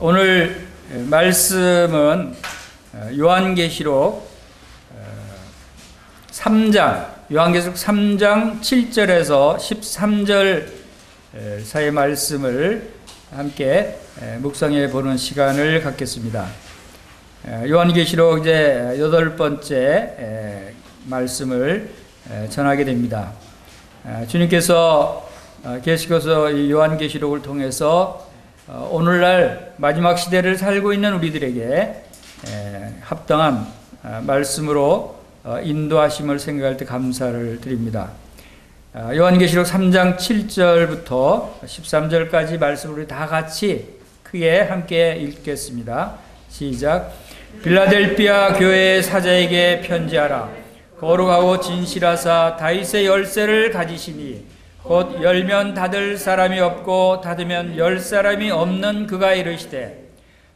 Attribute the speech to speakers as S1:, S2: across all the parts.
S1: 오늘 말씀은 요한계시록 3장, 요한계시록 3장 7절에서 13절 사이의 말씀을 함께 묵상해 보는 시간을 갖겠습니다. 요한계시록 이제 8번째 말씀을 전하게 됩니다. 주님께서 계시고서 이 요한계시록을 통해서 오늘날 마지막 시대를 살고 있는 우리들에게 합당한 말씀으로 인도하심을 생각할 때 감사를 드립니다. 요한계시록 3장 7절부터 13절까지 말씀을 우리 다 같이 크게 함께 읽겠습니다. 시작. 빌라델피아 교회의 사자에게 편지하라. 거룩하고 진실하사 다윗의 열쇠를 가지시니 곧 열면 닫을 사람이 없고 닫으면 열 사람이 없는 그가 이르시되,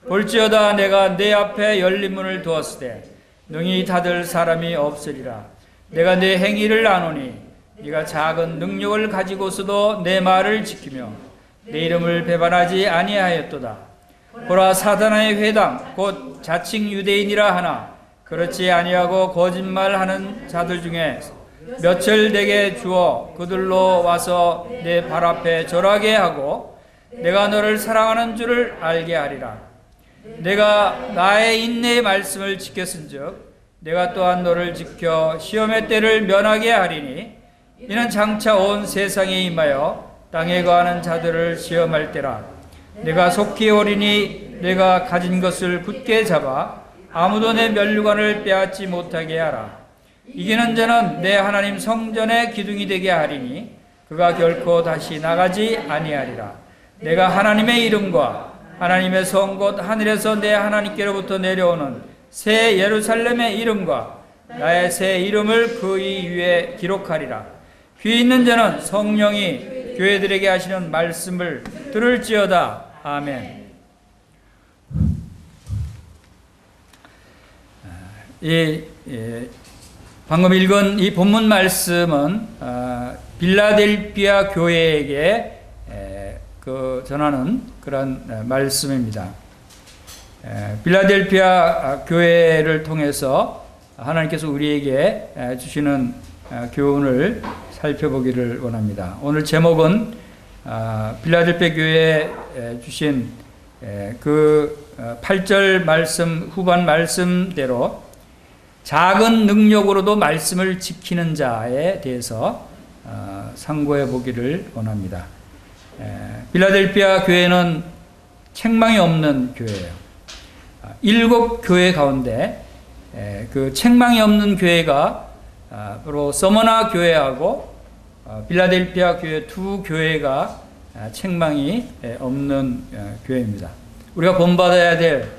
S1: 볼지어다 내가 내 앞에 열린 문을 두었으되 능히 닫을 사람이 없으리라. 내가 내 행위를 아노니 네가 작은 능력을 가지고서도 내 말을 지키며 내 이름을 배반하지 아니하였도다. 보라, 사단의 회당 곧 자칭 유대인이라 하나 그렇지 아니하고 거짓말하는 자들 중에 몇을 내게 주어 그들로 와서 내 발 앞에 절하게 하고 내가 너를 사랑하는 줄을 알게 하리라. 내가 나의 인내의 말씀을 지켰은즉 내가 또한 너를 지켜 시험의 때를 면하게 하리니 이는 장차 온 세상에 임하여 땅에 거하는 자들을 시험할 때라. 내가 속히 오리니 내가 가진 것을 굳게 잡아 아무도 내 면류관을 빼앗지 못하게 하라. 이기는 자는 내 하나님 성전의 기둥이 되게 하리니 그가 결코 다시 나가지 아니하리라. 내가 하나님의 이름과 하나님의 성 곧 하늘에서 내 하나님께로부터 내려오는 새 예루살렘의 이름과 나의 새 이름을 그 이 위에 기록하리라. 귀 있는 자는 성령이 교회들에게 하시는 말씀을 들을지어다. 아멘. 방금 읽은 이 본문 말씀은 빌라델피아 교회에게 전하는 그런 말씀입니다. 빌라델피아 교회를 통해서 하나님께서 우리에게 주시는 교훈을 살펴보기를 원합니다. 오늘 제목은 빌라델피아 교회에 주신 그 8절 말씀 후반 말씀대로 작은 능력으로도 말씀을 지키는 자에 대해서 상고해 보기를 원합니다. 빌라델피아 교회는 책망이 없는 교회예요. 7교회 가운데 그 책망이 없는 교회가 바로 서머나 교회하고 빌라델피아 교회 두 교회가 책망이 없는 교회입니다. 우리가 본받아야 될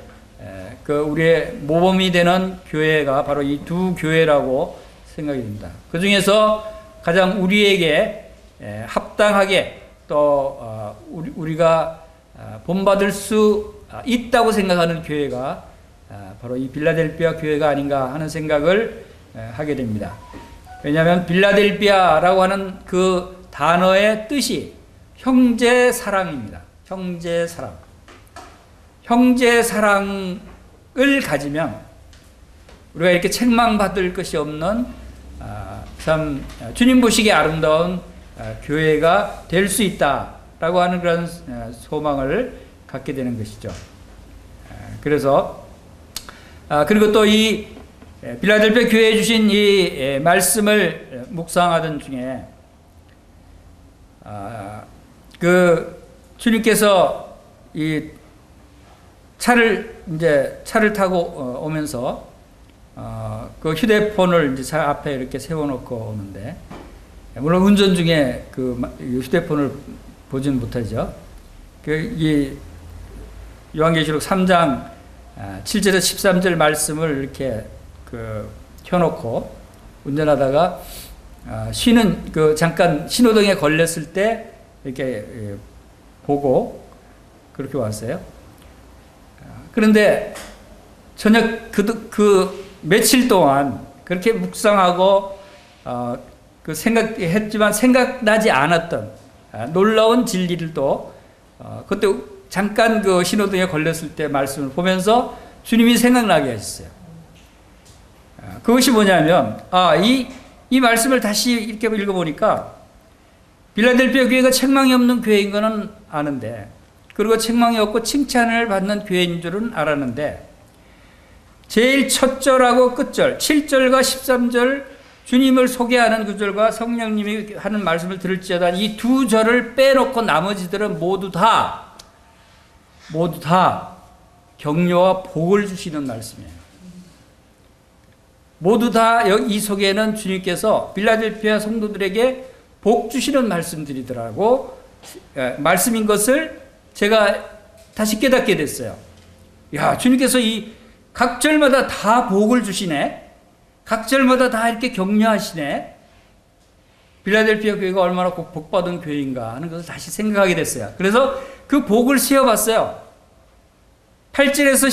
S1: 우리의 모범이 되는 교회가 바로 이 두 교회라고 생각이 됩니다. 그 중에서 가장 우리에게 합당하게 또 우리가 본받을 수 있다고 생각하는 교회가 바로 이 빌라델피아 교회가 아닌가 하는 생각을 하게 됩니다. 왜냐하면 빌라델피아라고 하는 그 단어의 뜻이 형제 사랑입니다. 형제 사랑. 형제 사랑을 가지면 우리가 이렇게 책망받을 것이 없는 참 주님 보시기에 아름다운 교회가 될 수 있다라고 하는 그런 소망을 갖게 되는 것이죠. 그래서 그리고 또 이 빌라델피아 교회에 주신 이 말씀을 묵상하던 중에 그 주님께서 이 차를 타고 오면서 그 휴대폰을 이제 차 앞에 이렇게 세워놓고 오는데, 물론 운전 중에 그 휴대폰을 보진 못하죠. 이 요한계시록 3장 7절에서 13절 말씀을 이렇게 켜놓고 운전하다가 잠깐 신호등에 걸렸을 때 이렇게 보고 그렇게 왔어요. 그런데 저녁 그 며칠 동안 그렇게 묵상하고 생각했지만 생각나지 않았던 놀라운 진리를 또 그때 잠깐 그 신호등에 걸렸을 때 말씀을 보면서 주님이 생각나게 하셨어요. 그것이 뭐냐면, 이 말씀을 다시 이렇게 읽어보니까, 빌라델피아 교회가 책망이 없는 교회인 거는 아는데, 그리고 책망이 없고 칭찬을 받는 교회인 줄은 알았는데, 제일 첫 절하고 끝절, 7절과 13절 주님을 소개하는 구절과 성령님이 하는 말씀을 들을지어다 이 두 절을 빼놓고 나머지들은 모두 다 격려와 복을 주시는 말씀이에요. 모두 다 이 속에는 주님께서 빌라델피아 성도들에게 복 주시는 말씀들이더라고 말씀인 것을 제가 다시 깨닫게 됐어요. 야, 주님께서 이 각 절마다 다 복을 주시네. 각 절마다 다 이렇게 격려하시네. 빌라델피아 교회가 얼마나 복받은 교회인가 하는 것을 다시 생각하게 됐어요. 그래서 그 복을 세어봤어요. 8절에서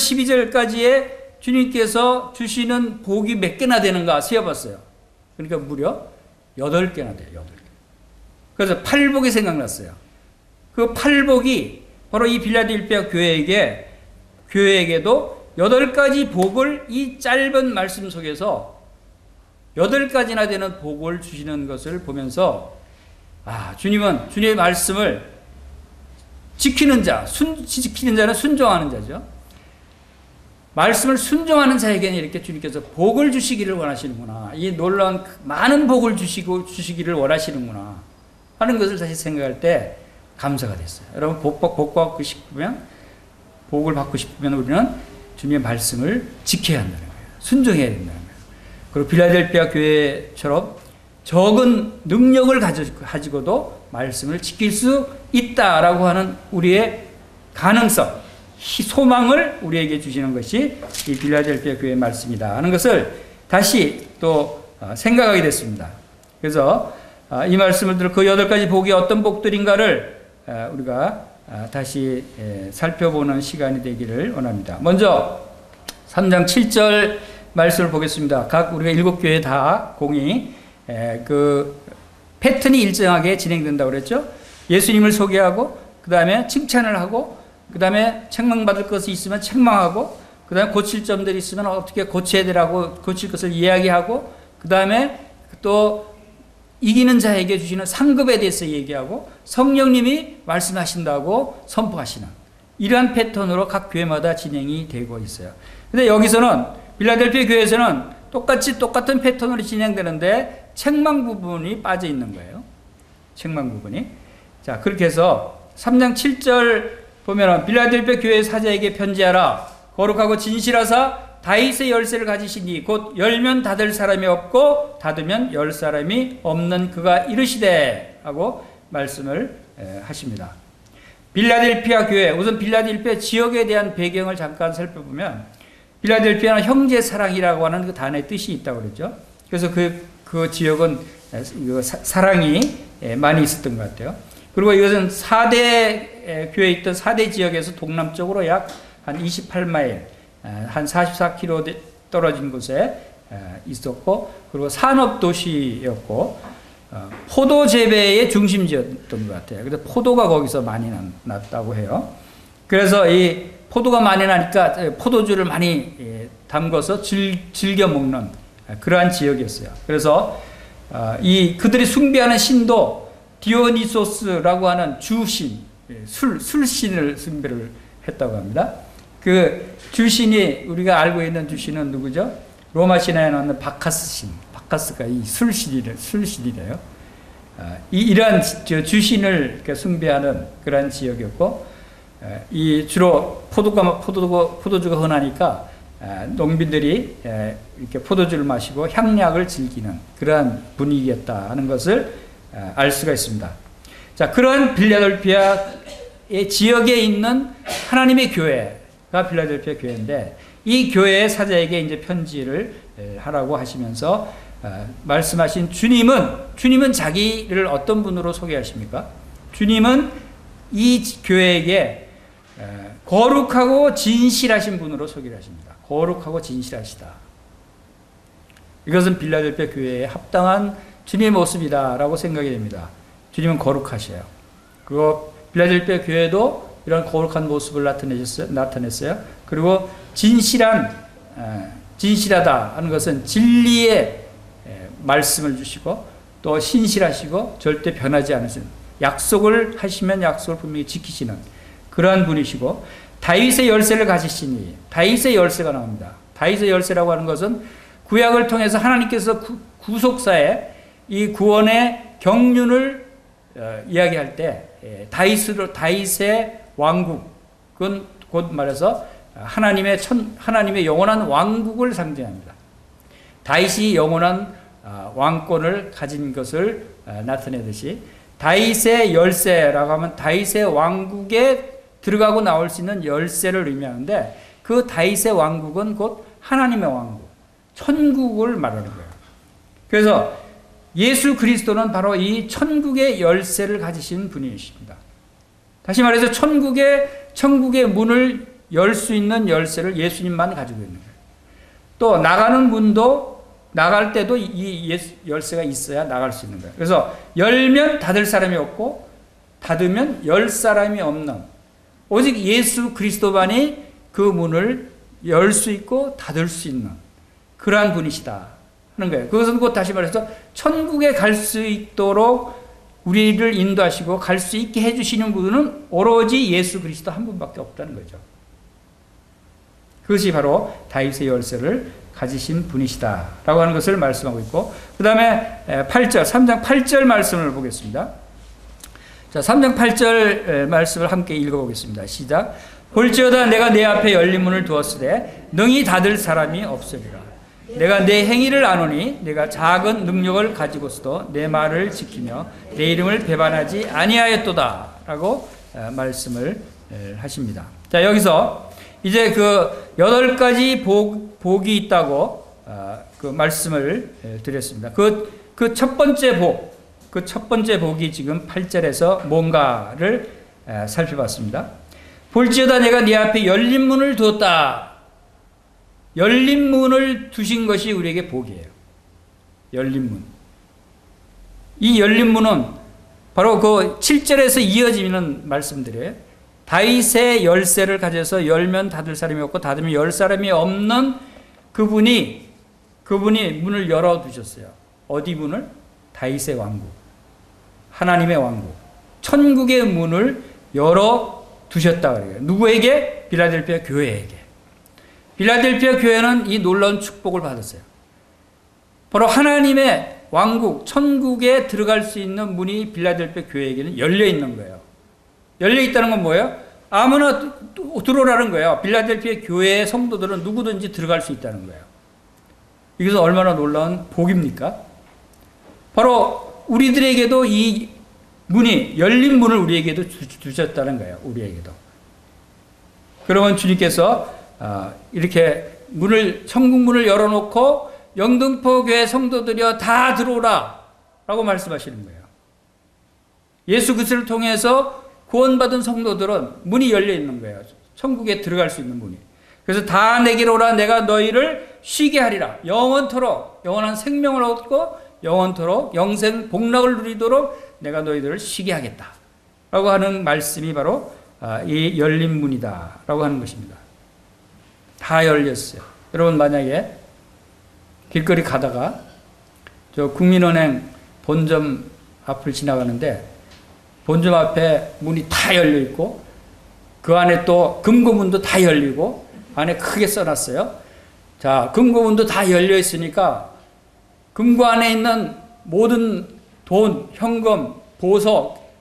S1: 12절까지의 주님께서 주시는 복이 몇 개나 되는가 세어봤어요. 그러니까 무려 8개나 돼요. 8개. 그래서 팔복이 생각났어요. 그 팔복이 바로 이 빌라델피아 교회에게도 8가지 복을 이 짧은 말씀 속에서 8가지나 되는 복을 주시는 것을 보면서 주님은 주님의 말씀을 지키는 자는 순종하는 자죠. 말씀을 순종하는 자에게는 이렇게 주님께서 복을 주시기를 원하시는구나. 이 놀라운 많은 복을 주시기를 원하시는구나 하는 것을 다시 생각할 때 감사가 됐어요. 여러분 복을 받고 싶으면 우리는 주님의 말씀을 지켜야 한다는 거예요. 순종해야 된다는 거예요. 그리고 빌라델피아 교회처럼 적은 능력을 가지고도 말씀을 지킬 수 있다라고 하는 우리의 가능성, 소망을 우리에게 주시는 것이 이 빌라델피아 교회의 말씀이다 하는 것을 다시 또 생각하게 됐습니다. 그래서 이 말씀을 들어 그 8가지 복이 어떤 복들인가를 우리가 다시 살펴보는 시간이 되기를 원합니다. 먼저 3장 7절 말씀을 보겠습니다. 각 우리가 7교회 다 공이 그 패턴이 일정하게 진행된다고 그랬죠. 예수님을 소개하고 그 다음에 칭찬을 하고 그 다음에 책망받을 것이 있으면 책망하고 그 다음에 고칠 점들이 있으면 어떻게 고쳐야 되라고 고칠 것을 이야기하고 그 다음에 또 이기는 자에게 주시는 상급에 대해서 얘기하고 성령님이 말씀하신다고 선포하시는 이러한 패턴으로 각 교회마다 진행이 되고 있어요. 근데 여기서는 빌라델피아 교회에서는 똑같은 패턴으로 진행되는데 책망 부분이 빠져 있는 거예요. 책망 부분이. 자, 그렇게 해서 3장 7절 보면은 빌라델피아 교회 사자에게 편지하라. 거룩하고 진실하사 다윗의 열쇠를 가지시니 곧 열면 닫을 사람이 없고 닫으면 열 사람이 없는 그가 이르시되 하고 말씀을 하십니다. 빌라델피아 교회, 우선 빌라델피아 지역에 대한 배경을 잠깐 살펴보면 빌라델피아는 형제 사랑이라고 하는 그 단어의 뜻이 있다고 그랬죠. 그래서 그 지역은 사랑이 많이 있었던 것 같아요. 그리고 이것은 4대 교회에 있던 4대 지역에서 동남쪽으로 약 한 28마일 한 44km 떨어진 곳에 있었고 그리고 산업도시였고 포도 재배의 중심지였던 것 같아요. 그래서 포도가 거기서 많이 났다고 해요. 그래서 이 포도가 많이 나니까 포도주를 많이 담궈서 즐겨 먹는 그러한 지역이었어요. 그래서 그들이 숭배하는 신도 디오니소스라고 하는 주신, 술신을 숭배를 했다고 합니다. 그 주신이 우리가 알고 있는 주신은 누구죠? 로마 신화에 나오는 바카스신, 바카스가 이 술신이래요. 이러한 주신을 숭배하는 그러한 지역이었고, 이 주로 포도주가 흔하니까 농민들이 이렇게 포도주를 마시고 향약을 즐기는 그러한 분위기였다 하는 것을 알 수가 있습니다. 자, 그런 빌라델피아의 지역에 있는 하나님의 교회가 빌라델피아 교회인데 이 교회의 사자에게 이제 편지를 하라고 하시면서 말씀하신 주님은 자기를 어떤 분으로 소개하십니까? 주님은 이 교회에게 거룩하고 진실하신 분으로 소개를 하십니다. 거룩하고 진실하시다. 이것은 빌라델피아 교회에 합당한 주님의 모습이다라고 생각이 됩니다. 주님은 거룩하셔요. 그리고 빌라델피아 교회도 이런 거룩한 모습을 나타냈어요. 그리고 진실하다 하는 것은 진리의 말씀을 주시고 또 신실하시고 절대 변하지 않으신, 약속을 하시면 약속을 분명히 지키시는 그러한 분이시고, 다윗의 열쇠를 가지시니, 다윗의 열쇠가 나옵니다. 다윗의 열쇠라고 하는 것은 구약을 통해서 하나님께서 구속사에 이 구원의 경륜을 이야기할 때 다윗의 왕국은 곧 말해서 하나님의 영원한 왕국을 상징합니다. 다윗이 영원한 왕권을 가진 것을 나타내듯이, 다윗의 열쇠라고 하면 다윗의 왕국에 들어가고 나올 수 있는 열쇠를 의미하는데, 그 다윗의 왕국은 곧 하나님의 왕국, 천국을 말하는 거예요. 그래서 예수 그리스도는 바로 이 천국의 열쇠를 가지신 분이십니다. 다시 말해서 천국의 문을 열 수 있는 열쇠를 예수님만 가지고 있는 거예요. 또 나가는 문도, 나갈 때도 이 열쇠가 있어야 나갈 수 있는 거예요. 그래서 열면 닫을 사람이 없고 닫으면 열 사람이 없는, 오직 예수 그리스도만이 그 문을 열 수 있고 닫을 수 있는 그러한 분이시다 하는 거예요. 그것은 곧 다시 말해서 천국에 갈 수 있도록 우리를 인도하시고 갈 수 있게 해주시는 분은 오로지 예수 그리스도 한 분밖에 없다는 거죠. 그것이 바로 다윗의 열쇠를 가지신 분이시다라고 하는 것을 말씀하고 있고, 그 다음에 3장 8절 말씀을 보겠습니다. 자, 3장 8절 말씀을 함께 읽어보겠습니다. 시작. 볼지어다 내가 내 앞에 열린 문을 두었으되 능히 닫을 사람이 없으리라. 내가 내 행위를 아노니 내가 작은 능력을 가지고서도 내 말을 지키며 내 이름을 배반하지 아니하였도다 라고 말씀을 하십니다. 자, 여기서 이제 그 8가지 복이 있다고 그 말씀을 드렸습니다. 그 첫 번째 복이 지금 8절에서 뭔가를 살펴봤습니다. 볼지어다 내가 네 앞에 열린 문을 두었다. 열린 문을 두신 것이 우리에게 복이에요. 열린 문. 이 열린 문은 바로 그 7절에서 이어지는 말씀들이에요. 다윗의 열쇠를 가져서 열면 닫을 사람이 없고 닫으면 열 사람이 없는 그분이 문을 열어두셨어요. 어디 문을? 다윗의 왕국, 하나님의 왕국, 천국의 문을 열어두셨다 그래요. 누구에게? 빌라델피아 교회에게. 빌라델피아 교회는 이 놀라운 축복을 받았어요. 바로 하나님의 왕국, 천국에 들어갈 수 있는 문이 빌라델피아 교회에게는 열려 있는 거예요. 열려 있다는 건 뭐예요? 아무나 들어오라는 거예요. 빌라델피아 교회의 성도들은 누구든지 들어갈 수 있다는 거예요. 이것은 얼마나 놀라운 복입니까? 바로 우리들에게도 이 문이, 열린 문을 우리에게도 주셨다는 거예요. 우리에게도. 그러면 주님께서 이렇게 천국 문을 열어놓고 영등포 교회 성도들이여 다 들어오라 라고 말씀하시는 거예요. 예수 그리스도를 통해서 구원받은 성도들은 문이 열려 있는 거예요. 천국에 들어갈 수 있는 문이. 그래서 다 내게로 오라. 내가 너희를 쉬게 하리라. 영원토록 영원한 생명을 얻고 영원토록 영생 복락을 누리도록 내가 너희들을 쉬게 하겠다 라고 하는 말씀이 바로 이 열린 문이다 라고 하는 것입니다. 다 열렸어요. 여러분 만약에 길거리 가다가 저 국민은행 본점 앞을 지나가는데 본점 앞에 문이 다 열려 있고 그 안에 또 금고문도 다 열리고 안에 크게 써놨어요. 자, 금고문도 다 열려 있으니까 금고 안에 있는 모든 돈, 현금, 보석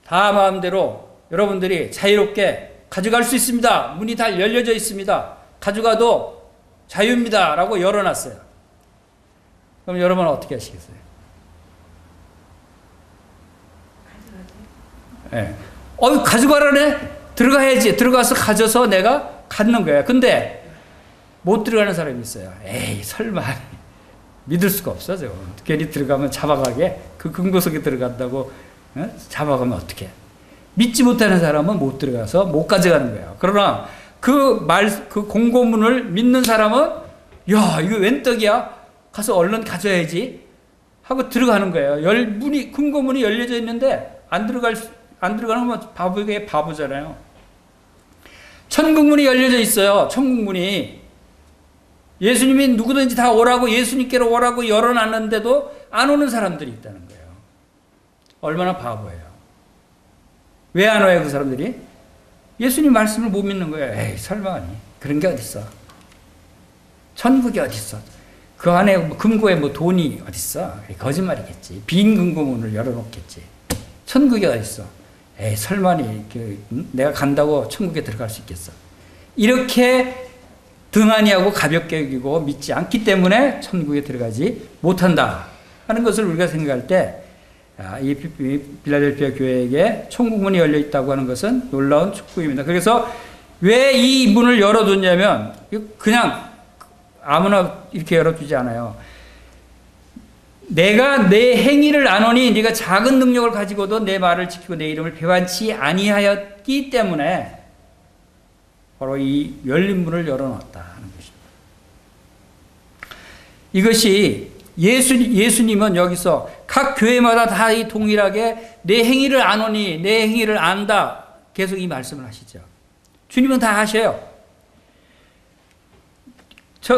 S1: 다 마음대로 여러분들이 자유롭게 가져갈 수 있습니다. 문이 다 열려져 있습니다. 가져가도 자유입니다. 라고 열어놨어요. 그럼 여러분은 어떻게 하시겠어요? 예. 가져가라네? 들어가야지. 들어가서 가져서 내가 갖는 거야. 근데 못 들어가는 사람이 있어요. 에이, 설마. 믿을 수가 없어, 저거. 괜히 들어가면 잡아가게. 그 금고 속에 들어간다고 잡아가면 어떡해. 믿지 못하는 사람은 못 들어가서 못 가져가는 거예요. 그러나 그 공고문을 믿는 사람은 야, 이거 웬 떡이야? 가서 얼른 가져야지 하고 들어가는 거예요. 금고문이 열려져 있는데 안 들어가는 건 바보잖아요. 천국문이 열려져 있어요. 천국문이. 예수님이 누구든지 다 오라고, 예수님께로 오라고 열어놨는데도 안 오는 사람들이 있다는 거예요. 얼마나 바보예요. 왜 안 와요, 그 사람들이? 예수님 말씀을 못 믿는 거예요. 에이, 설마 아니. 그런 게 어딨어. 천국이 어딨어. 그 안에 금고에 뭐 돈이 어딨어. 거짓말이겠지. 빈 금고문을 열어놓겠지. 천국이 어딨어. 에이, 설마니. 내가 간다고 천국에 들어갈 수 있겠어. 이렇게 등한히하고 가볍게 여기고 믿지 않기 때문에 천국에 들어가지 못한다 하는 것을 우리가 생각할 때, 이 빌라델피아 교회에게 천국문이 열려 있다고 하는 것은 놀라운 축복입니다. 그래서 왜 이 문을 열어뒀냐면, 그냥 아무나 이렇게 열어주지 않아요. 내가 내 행위를 아노니 네가 작은 능력을 가지고도 내 말을 지키고 내 이름을 배반치 아니하였기 때문에 바로 이 열린 문을 열어놨다 하는 것입니다. 이것이 예수님은 여기서 각 교회마다 다 이 동일하게 내 행위를 아노니 내 행위를 안다 계속 이 말씀을 하시죠. 주님은 다 하셔요.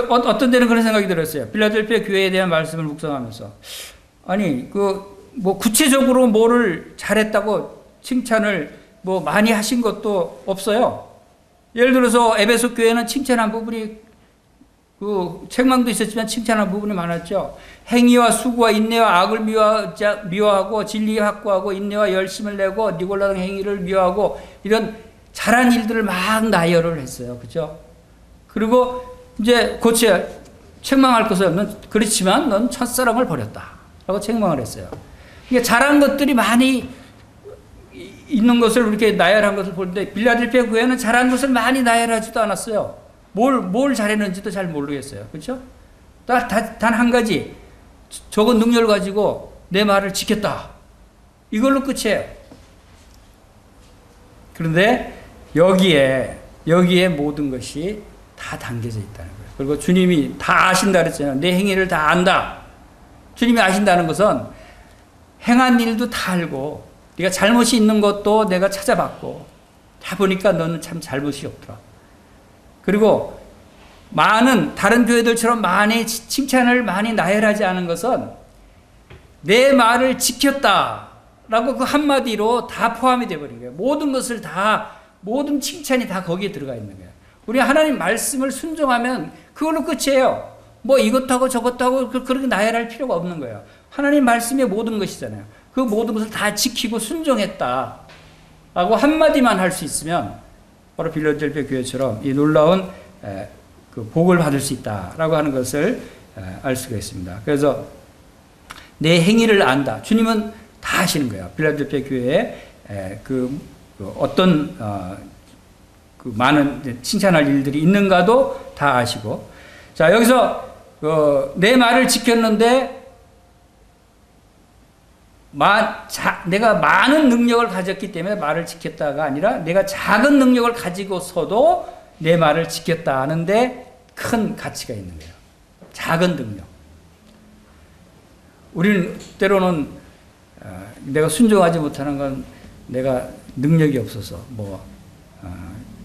S1: 어떤 데는 그런 생각이 들었어요. 빌라델피아 교회에 대한 말씀을 묵상하면서, 아니 뭐 구체적으로 뭐를 잘했다고 칭찬을 뭐 많이 하신 것도 없어요. 예를 들어서 에베소 교회는 칭찬한 부분이, 책망도 있었지만 칭찬한 부분이 많았죠. 행위와 수고와 인내와 악을 미워하고 진리 확고하고 인내와 열심을 내고 니골라당 행위를 미워하고 이런 잘한 일들을 막 나열을 했어요. 그죠? 그리고 이제 책망할 것은 없는, 그렇지만 넌 첫사랑을 버렸다 라고 책망을 했어요. 그러니까 잘한 것들이 많이 있는 것을 이렇게 나열한 것을 보는데, 빌라델피아 교회는 잘한 것을 많이 나열하지도 않았어요. 뭘 잘했는지도 잘 모르겠어요. 그렇죠? 단 한 가지, 적은 능력을 가지고 내 말을 지켰다. 이걸로 끝이에요. 그런데 여기에 모든 것이 다 담겨져 있다는 거예요. 그리고 주님이 다 아신다 그랬잖아요. 내 행위를 다 안다. 주님이 아신다는 것은 행한 일도 다 알고, 네가 잘못이 있는 것도 내가 찾아봤고, 다 보니까 너는 참 잘못이 없더라. 그리고 다른 교회들처럼 많이 칭찬을 많이 나열하지 않은 것은 내 말을 지켰다라고 그 한마디로 다 포함이 되어버린 거예요. 모든 칭찬이 다 거기에 들어가 있는 거예요. 우리 하나님 말씀을 순종하면 그걸로 끝이에요. 뭐 이것하고 저것하고 그렇게 나열할 필요가 없는 거예요. 하나님 말씀의 모든 것이잖아요. 그 모든 것을 다 지키고 순종했다 라고 한마디만 할 수 있으면 바로 빌라델피아 교회처럼 이 놀라운 그 복을 받을 수 있다라고 하는 것을 알 수가 있습니다. 그래서 내 행위를 안다. 주님은 다 하시는 거예요. 빌라델피아 교회에 어떤 그 많은 칭찬할 일들이 있는가도 다 아시고, 자 여기서 내 말을 지켰는데 내가 많은 능력을 가졌기 때문에 말을 지켰다가 아니라 내가 작은 능력을 가지고서도 내 말을 지켰다 하는데 큰 가치가 있는 거예요. 작은 능력. 우리는 때로는 내가 순종하지 못하는 건 내가 능력이 없어서,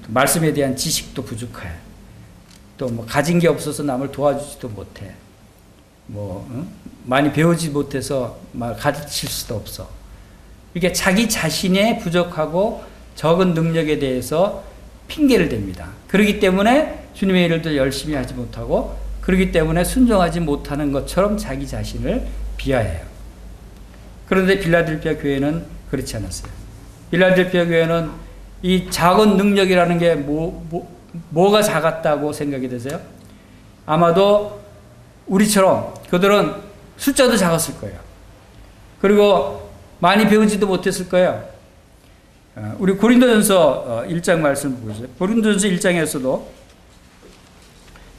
S1: 말씀에 대한 지식도 부족해, 또 가진 게 없어서 남을 도와주지도 못해, 많이 배우지 못해서 가르칠 수도 없어. 이게 자기 자신의 부족하고 적은 능력에 대해서 핑계를 댑니다. 그렇기 때문에 주님의 일을 더 열심히 하지 못하고, 그렇기 때문에 순종하지 못하는 것처럼 자기 자신을 비하해요. 그런데 빌라델피아 교회는 그렇지 않았어요. 빌라델피아 교회는 이 작은 능력이라는 게 뭐가 작았다고 생각이 되세요? 아마도 우리처럼 그들은 숫자도 작았을 거예요. 그리고 많이 배우지도 못했을 거예요. 우리 고린도전서 1장 말씀 보세요. 고린도전서 1장에서도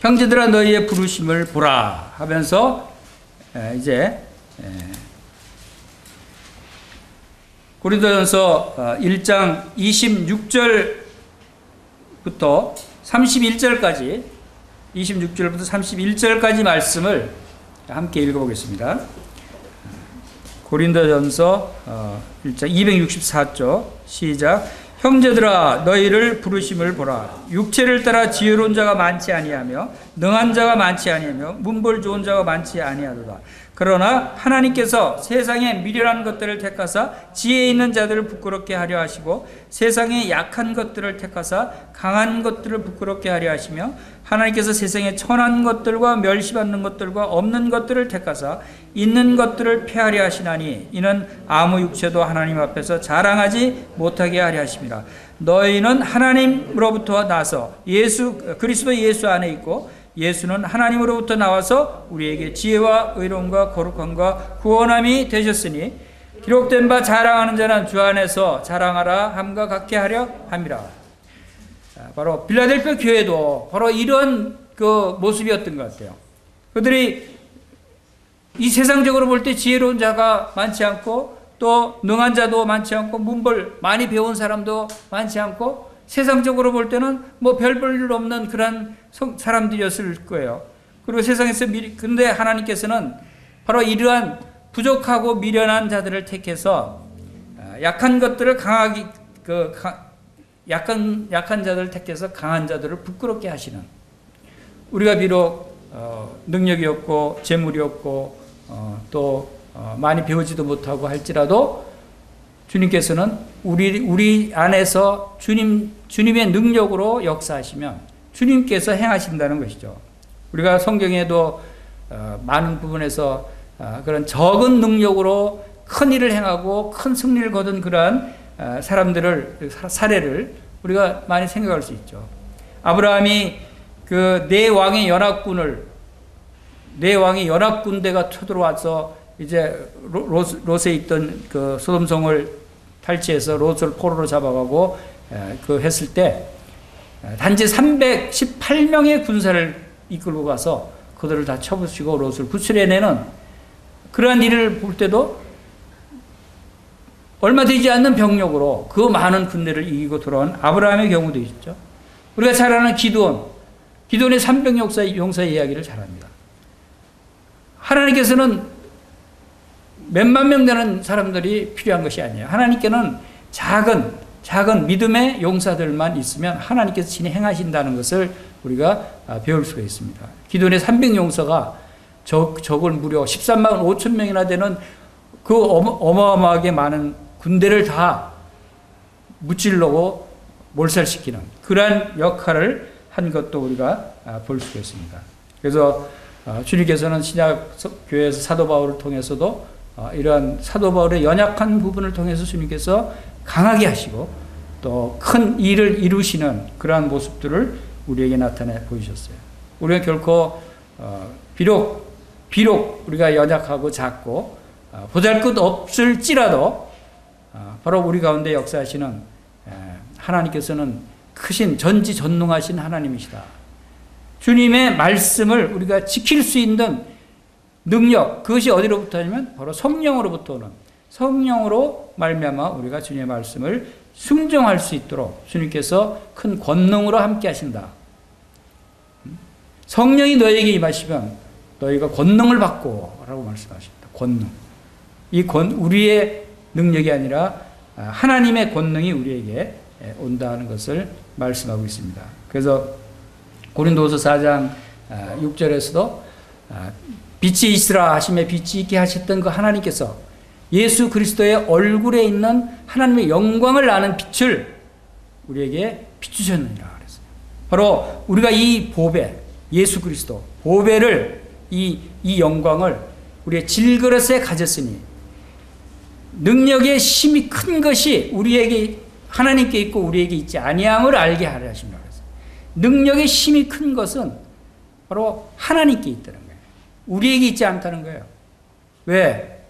S1: 형제들아 너희의 부르심을 보라 하면서 이제 고린도전서 1장 26절부터 31절까지 26절부터 31절까지 말씀을 함께 읽어보겠습니다. 고린도전서 1장 264조 시작. 형제들아 너희를 부르심을 보라. 육체를 따라 지혜로운 자가 많지 아니하며 능한 자가 많지 아니하며 문벌 좋은 자가 많지 아니하도다. 그러나 하나님께서 세상에 미련한 것들을 택하사 지혜 있는 자들을 부끄럽게 하려 하시고 세상에 약한 것들을 택하사 강한 것들을 부끄럽게 하려 하시며 하나님께서 세상에 천한 것들과 멸시받는 것들과 없는 것들을 택하사 있는 것들을 폐하려 하시나니 이는 아무 육체도 하나님 앞에서 자랑하지 못하게 하려 하심이라. 너희는 하나님으로부터 나서 그리스도 예수 안에 있고 예수는 하나님으로부터 나와서 우리에게 지혜와 의로움과 거룩함과 구원함이 되셨으니 기록된 바 자랑하는 자는 주 안에서 자랑하라 함과 같게 하려 함이라. 바로 빌라델피아 교회도 바로 이런 그 모습이었던 것 같아요. 그들이 이 세상적으로 볼 때 지혜로운 자가 많지 않고 또 능한 자도 많지 않고 문벌 많이 배운 사람도 많지 않고 세상적으로 볼 때는 뭐 별 볼 일 없는 그런 사람들이었을 거예요. 그리고 세상에서 근데 하나님께서는 바로 이러한 부족하고 미련한 자들을 택해서 약한 것들을 강하게 약한 자들을 택해서 강한 자들을 부끄럽게 하시는, 우리가 비록 능력이 없고 재물이 없고 또 많이 배우지도 못하고 할지라도 주님께서는 우리 안에서 주님의 능력으로 역사하시면 주님께서 행하신다는 것이죠. 우리가 성경에도 많은 부분에서 그런 적은 능력으로 큰 일을 행하고 큰 승리를 거둔 그러한 사례를 우리가 많이 생각할 수 있죠. 아브라함이 그 네 왕의 연합군대가 쳐들어와서 이제 롯에 있던 그 소돔성을 탈취해서 롯을 포로로 잡아가고 했을 때 단지 318명의 군사를 이끌고 가서 그들을 다 쳐부수고 롯을 구출해내는 그러한 일을 볼 때도 얼마 되지 않는 병력으로 그 많은 군대를 이기고 돌아온 아브라함의 경우도 있죠. 우리가 잘 아는 기드온의 300 용사의 이야기를 잘 합니다. 하나님께서는 몇만 명 되는 사람들이 필요한 것이 아니에요. 하나님께는 작은 믿음의 용사들만 있으면 하나님께서 친히 행하신다는 것을 우리가 배울 수가 있습니다. 기드온의 300 용사가 적을 무려 13만 5천 명이나 되는 그 어마어마하게 많은 군대를 다 무찔러고 몰살시키는 그러한 역할을 한 것도 우리가 볼 수가 있습니다. 그래서 주님께서는 신약교회에서 사도 바울을 통해서도 이러한 사도 바울의 연약한 부분을 통해서 주님께서 강하게 하시고 또 큰 일을 이루시는 그러한 모습들을 우리에게 나타내 보이셨어요. 우리가 결코 비록 우리가 연약하고 작고 보잘것 없을지라도 바로 우리 가운데 역사하시는 하나님께서는 크신 전지전능하신 하나님이시다. 주님의 말씀을 우리가 지킬 수 있는 능력, 그것이 어디로부터 하냐면 바로 성령으로부터 오는, 성령으로 말미암아 우리가 주님의 말씀을 순종할 수 있도록 주님께서 큰 권능으로 함께 하신다. 성령이 너에게 임하시면 너희가 권능을 받고 라고 말씀하십니다. 권능. 우리의 능력이 아니라 하나님의 권능이 우리에게 온다는 것을 말씀하고 있습니다. 그래서 고린도후서 4장 6절에서도 빛이 있으라 하심에 빛이 있게 하셨던 그 하나님께서 예수 그리스도의 얼굴에 있는 하나님의 영광을 아는 빛을 우리에게 비추셨느니라 그랬어요. 바로 우리가 이 보배, 예수 그리스도 보배를 이 영광을 우리의 질그릇에 가졌으니 능력의 힘이 큰 것이 우리에게 하나님께 있고 우리에게 있지 아니함을 알게 하려 하십니다. 능력의 힘이 큰 것은 바로 하나님께 있다는 거예요. 우리에게 있지 않다는 거예요. 왜?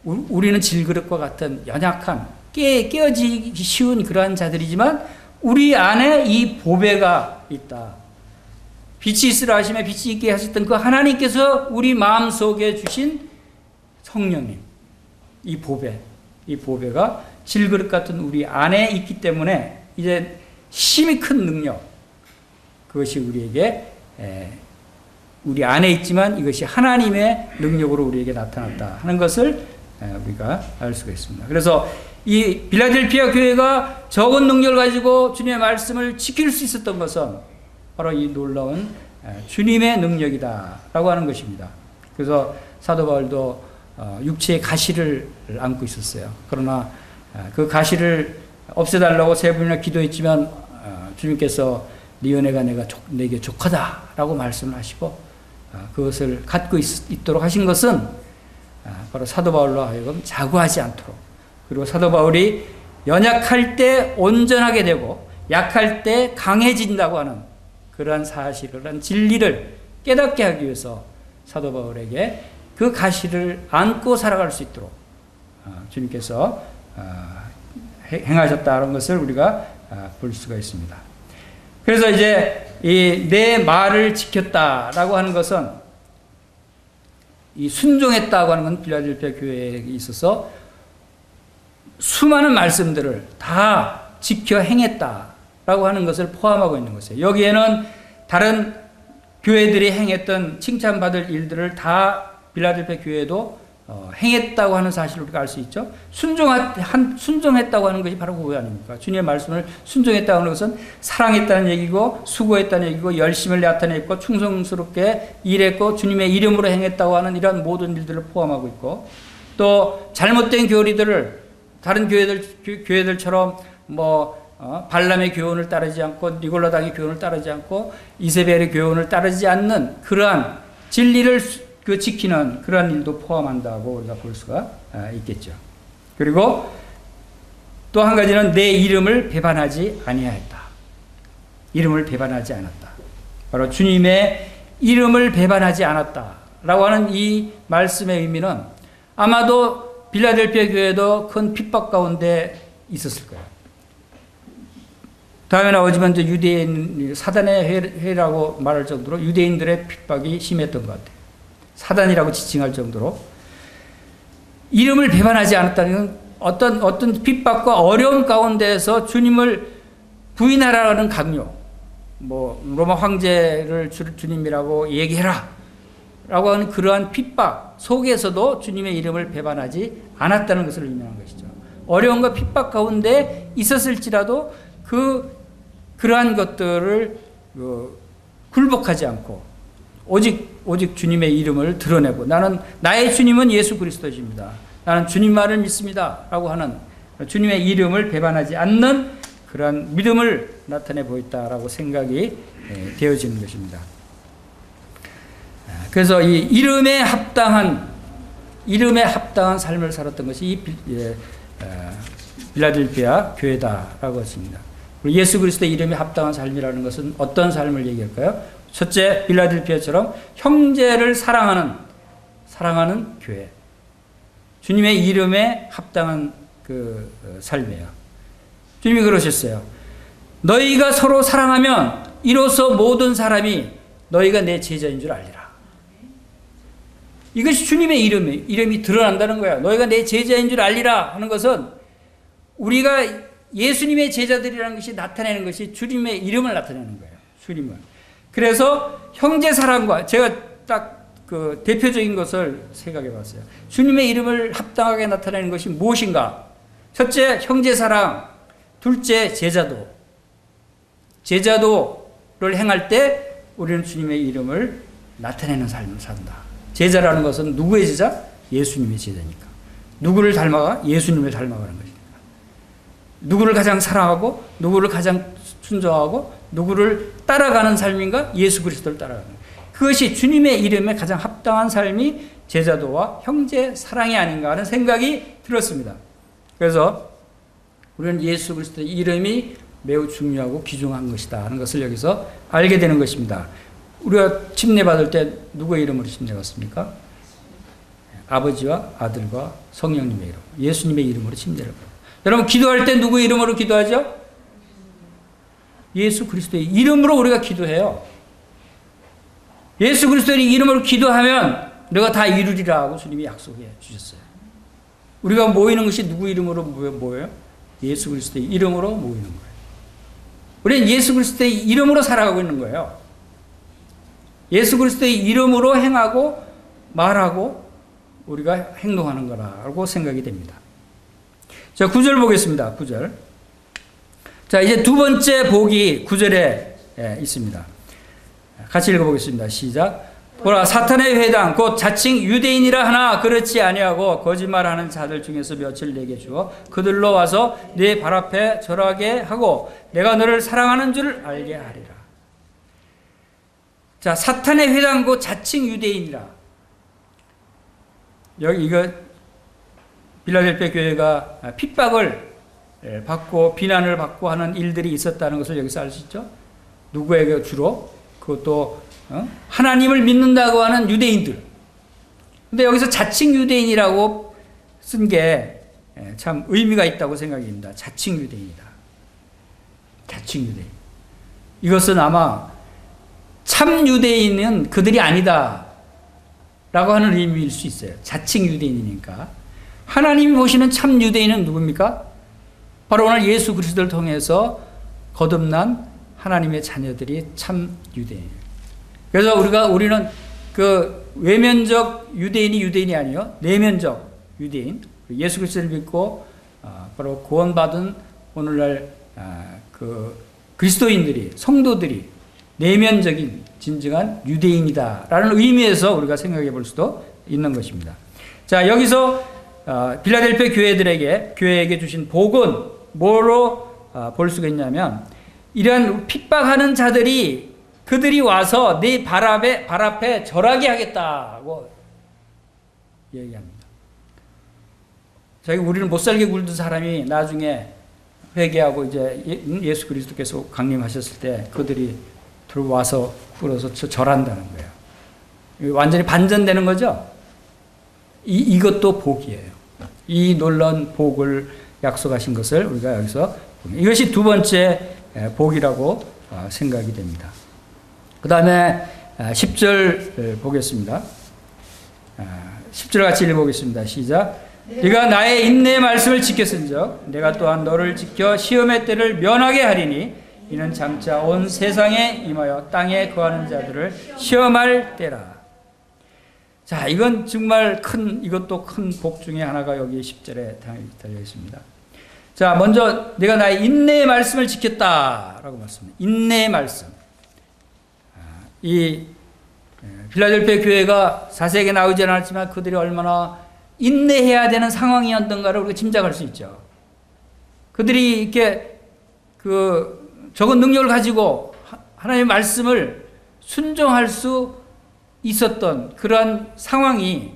S1: 우리는 질그릇과 같은 연약한 깨어지기 쉬운 그러한 자들이지만 우리 안에 이 보배가 있다. 빛이 있으라 하시며 빛이 있게 하셨던 그 하나님께서 우리 마음속에 주신 성령님, 이 보배가 질그릇 같은 우리 안에 있기 때문에 이제 힘이 큰 능력, 그것이 우리 안에 있지만 이것이 하나님의 능력으로 우리에게 나타났다 하는 것을 우리가 알 수가 있습니다. 그래서 이 빌라델피아 교회가 적은 능력을 가지고 주님의 말씀을 지킬 수 있었던 것은 바로 이 놀라운 주님의 능력이다라고 하는 것입니다. 그래서 사도 바울도 육체의 가시를 안고 있었어요. 그러나 그 가시를 없애달라고 3번이나 기도했지만 주님께서 네 은혜가 내게 족하다라고 말씀을 하시고 그것을 갖고 있도록 하신 것은 바로 사도 바울로 하여금 자고하지 않도록, 그리고 사도 바울이 연약할 때 온전하게 되고 약할 때 강해진다고 하는 그러한 사실을, 그런 진리를 깨닫게 하기 위해서 사도 바울에게 그 가시를 안고 살아갈 수 있도록 주님께서 행하셨다는 것을 우리가 볼 수가 있습니다. 그래서 이제 이 내 말을 지켰다라고 하는 것은, 이 순종했다고 하는 건 빌라델피아 교회에 있어서 수많은 말씀들을 다 지켜 행했다라고 하는 것을 포함하고 있는 것이에요. 여기에는 다른 교회들이 행했던 칭찬받을 일들을 다 빌라델피아 교회도 행했다고 하는 사실을 우리가 알 수 있죠. 순종했다고 하는 것이 바로 그거 아닙니까? 주님의 말씀을 순종했다고 하는 것은 사랑했다는 얘기고, 수고했다는 얘기고, 열심을 나타냈고, 충성스럽게 일했고, 주님의 이름으로 행했다고 하는 이런 모든 일들을 포함하고 있고, 또 잘못된 교리들을 다른 교회들처럼 발람의 교훈을 따르지 않고, 니골라당의 교훈을 따르지 않고, 이세벨의 교훈을 따르지 않는 그러한 진리를 지키는 그런 일도 포함한다고 우리가 볼 수가 있겠죠. 그리고 또 한 가지는 내 이름을 배반하지 아니하였다. 이름을 배반하지 않았다. 바로 주님의 이름을 배반하지 않았다라고 하는 이 말씀의 의미는 아마도 빌라델피아 교회도 큰 핍박 가운데 있었을 거예요. 다음에 나오지만 유대인 사단의 회라고 말할 정도로 유대인들의 핍박이 심했던 것 같아요. 사단이라고 지칭할 정도로 이름을 배반하지 않았다는 건 어떤 핍박과 어려움 가운데에서 주님을 부인하라는 강요, 로마 황제를 주님이라고 얘기해라 라고 하는 그러한 핍박 속에서도 주님의 이름을 배반하지 않았다는 것을 의미하는 것이죠. 어려움과 핍박 가운데 있었을지라도 그러한 것들을 굴복하지 않고 오직 주님의 이름을 드러내고, 나의 주님은 예수 그리스도십니다. 나는 주님 말을 믿습니다. 라고 하는 주님의 이름을 배반하지 않는 그러한 믿음을 나타내 보였다라고 생각이 되어지는 것입니다. 그래서 이 이름에 합당한 삶을 살았던 것이 이 빌라델피아 교회다라고 했습니다. 예수 그리스도의 이름에 합당한 삶이라는 것은 어떤 삶을 얘기할까요? 첫째, 빌라델피아처럼 형제를 사랑하는 교회. 주님의 이름에 합당한 그 삶이에요. 주님이 그러셨어요. 너희가 서로 사랑하면 이로써 모든 사람이 너희가 내 제자인 줄 알리라. 이것이 주님의 이름이 드러난다는 거야. 너희가 내 제자인 줄 알리라 하는 것은 우리가 예수님의 제자들이라는 것이 나타내는 것이 주님의 이름을 나타내는 거예요. 주님을. 그래서 형제 사랑과, 제가 딱 그 대표적인 것을 생각해 봤어요. 주님의 이름을 합당하게 나타내는 것이 무엇인가? 첫째, 형제 사랑. 둘째, 제자도를 행할 때 우리는 주님의 이름을 나타내는 삶을 산다. 제자라는 것은 누구의 제자? 예수님의 제자니까. 누구를 닮아가? 예수님을 닮아가는 것이니까. 누구를 가장 사랑하고, 누구를 가장 순종하고, 누구를 따라가는 삶인가? 예수 그리스도를 따라가는 거예요. 그것이 주님의 이름에 가장 합당한 삶이 제자도와 형제 사랑이 아닌가 하는 생각이 들었습니다. 그래서 우리는 예수 그리스도의 이름이 매우 중요하고 귀중한 것이다 하는 것을 여기서 알게 되는 것입니다. 우리가 침례받을 때 누구의 이름으로 침례받습니까? 아버지와 아들과 성령님의 이름, 예수님의 이름으로 침례를 받습니다. 여러분, 기도할 때 누구의 이름으로 기도하죠? 예수 그리스도의 이름으로 우리가 기도해요. 예수 그리스도의 이름으로 기도하면 너가 다 이루리라 하고 주님이 약속해 주셨어요. 우리가 모이는 것이 누구 이름으로 모여요? 예수 그리스도의 이름으로 모이는 거예요. 우리는 예수 그리스도의 이름으로 살아가고 있는 거예요. 예수 그리스도의 이름으로 행하고 말하고 우리가 행동하는 거라고 생각이 됩니다. 자, 9절 보겠습니다. 9절. 자, 이제 두 번째 복이 9절에 있습니다. 같이 읽어보겠습니다. 시작. 보라, 사탄의 회당 곧 자칭 유대인이라 하나 그렇지 아니하고 거짓말하는 자들 중에서 몇을 내게 주어 그들로 와서 네 발 앞에 절하게 하고 내가 너를 사랑하는 줄 알게 하리라. 자, 사탄의 회당 곧 자칭 유대인이라. 여기 이거 빌라델피아 교회가 핍박을 받고 비난을 받고 하는 일들이 있었다는 것을 여기서 알 수 있죠. 누구에게 주로? 그것도 하나님을 믿는다고 하는 유대인들. 근데 여기서 자칭 유대인이라고 쓴 게 참 의미가 있다고 생각이 듭니다. 자칭 유대인이다. 자칭 유대인. 이것은 아마 참 유대인은 그들이 아니다 라고 하는 의미일 수 있어요. 자칭 유대인이니까. 하나님이 보시는 참 유대인은 누굽니까? 바로 오늘 예수 그리스도를 통해서 거듭난 하나님의 자녀들이 참 유대인이에요. 그래서 우리는 그 외면적 유대인이 아니요, 내면적 유대인, 예수 그리스도를 믿고 바로 구원받은 오늘날 그 그리스도인들이, 성도들이 내면적인 진정한 유대인이다라는 의미에서 우리가 생각해 볼 수도 있는 것입니다. 자, 여기서 빌라델피아 교회에게 주신 복은 뭐로 볼 수가 있냐면, 이러한 핍박하는 자들이 그들이 와서 네 발 앞에 절하게 하겠다고 얘기합니다. 우리는 못살게 굴던 사람이 나중에 회개하고 이제 예수 그리스도께서 강림하셨을 때 그들이 들어와서 굴어서 절한다는 거예요. 완전히 반전되는 거죠. 이것도 복이에요. 이 놀라운 복을 약속하신 것을 우리가 여기서 봅니다. 이것이 두 번째 복이라고 생각이 됩니다. 그 다음에 10절 보겠습니다. 10절 같이 읽어보겠습니다. 시작. 네가 나의 인내의 말씀을 지켰은즉 내가 또한 너를 지켜 시험의 때를 면하게 하리니 이는 장차 온 세상에 임하여 땅에 거하는 자들을 시험할 때라. 자, 이건 정말 이것도 큰 복 중에 하나가 여기 10절에 달려 있습니다. 자, 먼저 내가 나의 인내의 말씀을 지켰다라고 말씀합니다. 인내의 말씀. 이 필라델피아 교회가 자세하게 나오지 않았지만 그들이 얼마나 인내해야 되는 상황이었던가를 우리가 짐작할 수 있죠. 그들이 이렇게 적은 능력을 가지고 하나님의 말씀을 순종할 수 있었던 그러한 상황이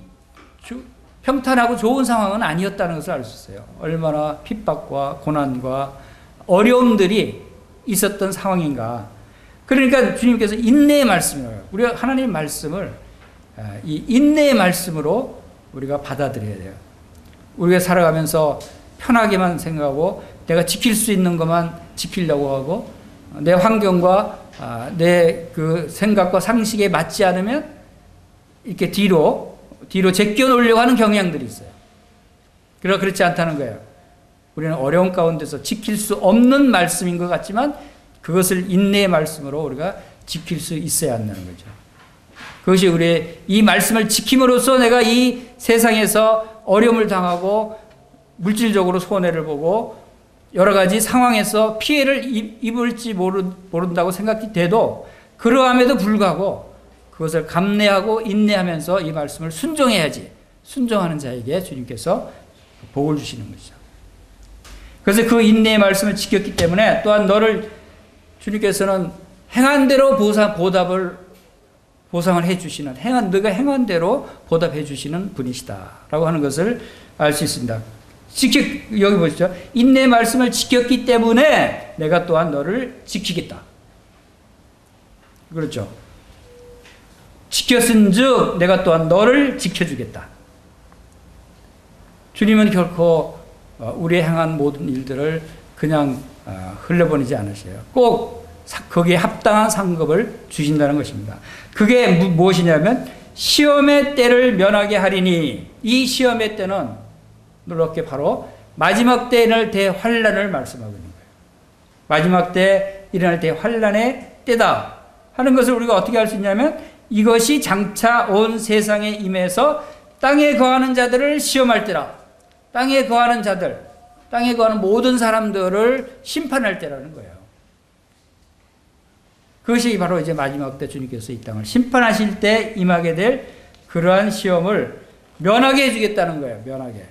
S1: 평탄하고 좋은 상황은 아니었다는 것을 알 수 있어요. 얼마나 핍박과 고난과 어려움들이 있었던 상황인가. 그러니까 주님께서 인내의 말씀이라고, 우리가 하나님의 말씀을 이 인내의 말씀으로 우리가 받아들여야 돼요. 우리가 살아가면서 편하게만 생각하고 내가 지킬 수 있는 것만 지키려고 하고 내 환경과 내 그 생각과 상식에 맞지 않으면 이렇게 뒤로 제껴 놓으려고 하는 경향들이 있어요. 그러나 그렇지 않다는 거예요. 우리는 어려운 가운데서 지킬 수 없는 말씀인 것 같지만 그것을 인내의 말씀으로 우리가 지킬 수 있어야 한다는 거죠. 그것이 우리의 이 말씀을 지킴으로써 내가 이 세상에서 어려움을 당하고 물질적으로 손해를 보고 여러 가지 상황에서 피해를 입을지 모른다고 생각이 돼도 그러함에도 불구하고 그것을 감내하고 인내하면서 이 말씀을 순종해야지. 순종하는 자에게 주님께서 복을 주시는 것이죠. 그래서 그 인내의 말씀을 지켰기 때문에 또한 너를 주님께서는 행한 대로 보상을 해주시는, 너가 행한 대로 보답해 주시는 분이시다라고 하는 것을 알 수 있습니다. 여기 보시죠. 인내의 말씀을 지켰기 때문에 내가 또한 너를 지키겠다. 그렇죠. 지켰은즉 내가 또한 너를 지켜주겠다. 주님은 결코 우리의 행한 모든 일들을 그냥 흘려보내지 않으세요. 꼭 거기에 합당한 상급을 주신다는 것입니다. 그게 무엇이냐면 시험의 때를 면하게 하리니, 이 시험의 때는 놀랍게 바로 마지막 때에 일어날 대환란을 말씀하고 있는 거예요. 마지막 때 일어날 대환란의 때다 하는 것을 우리가 어떻게 알 수 있냐면 이것이 장차 온 세상에 임해서 땅에 거하는 자들을 시험할 때라. 땅에 거하는 자들, 땅에 거하는 모든 사람들을 심판할 때라는 거예요. 그것이 바로 이제 마지막 때 주님께서 이 땅을 심판하실 때 임하게 될 그러한 시험을 면하게 해주겠다는 거예요. 면하게.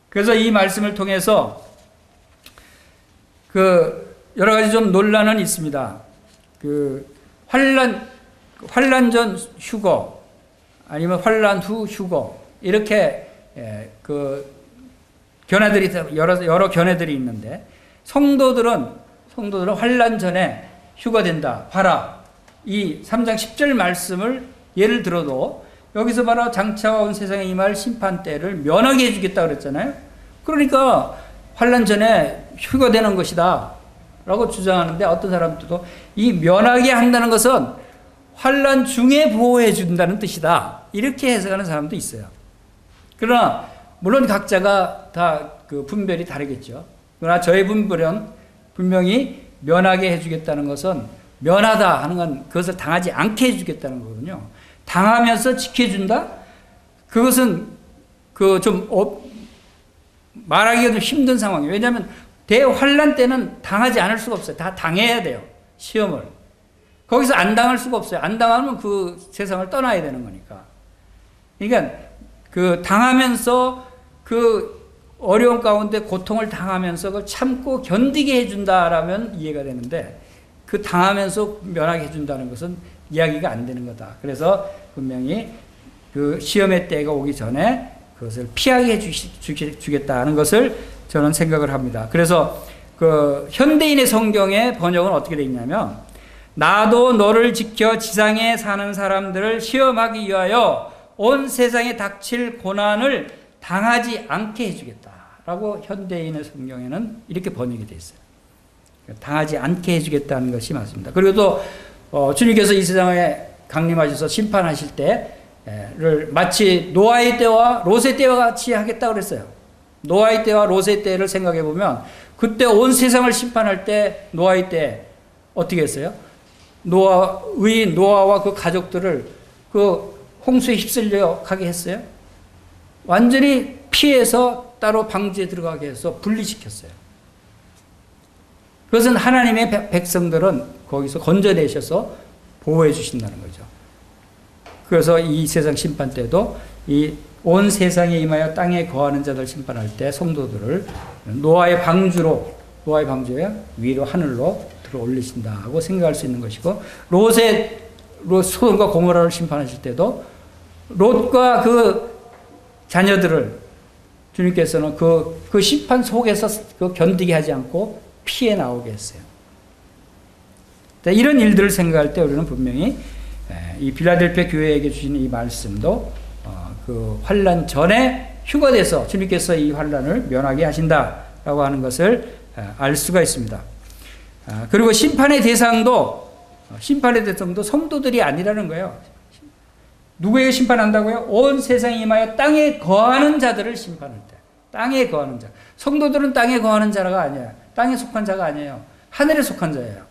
S1: 그래서 이 말씀을 통해서 여러 가지 좀 논란은 있습니다. 환란 전 휴거 아니면 환란 후 휴거 이렇게 견해들이 여러 견해들이 있는데 성도들은 환란 전에 휴거된다. 봐라. 이 3장 10절 말씀을 예를 들어도 여기서 바로 장차와 온 세상에 임할 심판 때를 면하게 해주겠다 그랬잖아요. 그러니까 환란 전에 휴거되는 것이다 라고 주장하는데 어떤 사람들도 이 면하게 한다는 것은 환란 중에 보호해 준다는 뜻이다. 이렇게 해석하는 사람도 있어요. 그러나 물론 각자가 다 분별이 다르겠죠. 그러나 저의 분별은 분명히 면하게 해주겠다는 것은 면하다 하는 건 그것을 당하지 않게 해주겠다는 거거든요. 당하면서 지켜준다? 그것은 말하기가 좀 힘든 상황이에요. 왜냐하면 대환란 때는 당하지 않을 수가 없어요. 다 당해야 돼요. 시험을. 거기서 안 당할 수가 없어요. 안 당하면 그 세상을 떠나야 되는 거니까. 그러니까 당하면서 어려운 가운데 고통을 당하면서 그걸 참고 견디게 해준다라면 이해가 되는데 당하면서 면하게 해준다는 것은 이야기가 안 되는 거다. 그래서 분명히 시험의 때가 오기 전에 그것을 피하게 해주겠다는 것을 저는 생각을 합니다. 그래서 현대인의 성경의 번역은 어떻게 되어 있냐면 나도 너를 지켜 지상에 사는 사람들을 시험하기 위하여 온 세상에 닥칠 고난을 당하지 않게 해주겠다라고 현대인의 성경에는 이렇게 번역이 되어 있어요. 당하지 않게 해주겠다는 것이 맞습니다. 그리고 또 주님께서 이 세상에 강림하셔서 심판하실 때를 마치 노아의 때와 롯의 때와 같이 하겠다고 그랬어요. 노아의 때와 롯의 때를 생각해 보면 그때 온 세상을 심판할 때 노아의 때 어떻게 했어요? 의인 노아와 그 가족들을 홍수에 휩쓸려 가게 했어요. 완전히 피해서 따로 방주에 들어가게 해서 분리시켰어요. 그것은 하나님의 백성들은 거기서 건져내셔서 보호해 주신다는 거죠. 그래서 이 세상 심판 때도 이 온 세상에 임하여 땅에 거하는 자들 심판할 때 성도들을 노아의 방주에 위로 하늘로 들어 올리신다고 생각할 수 있는 것이고 소돔과 고모라를 심판하실 때도 롯과 그 자녀들을 주님께서는 그 심판 속에서 견디게 하지 않고 피해 나오게 했어요. 이런 일들을 생각할 때 우리는 분명히 이 빌라델피아 교회에게 주시는 이 말씀도 환란 전에 휴거돼서 주님께서 이 환란을 면하게 하신다라고 하는 것을 알 수가 있습니다. 그리고 심판의 대상도 성도들이 아니라는 거예요. 누구에게 심판한다고요? 온 세상에 임하여 땅에 거하는 자들을 심판할 때. 땅에 거하는 자. 성도들은 땅에 거하는 자가 아니에요. 땅에 속한 자가 아니에요. 하늘에 속한 자예요.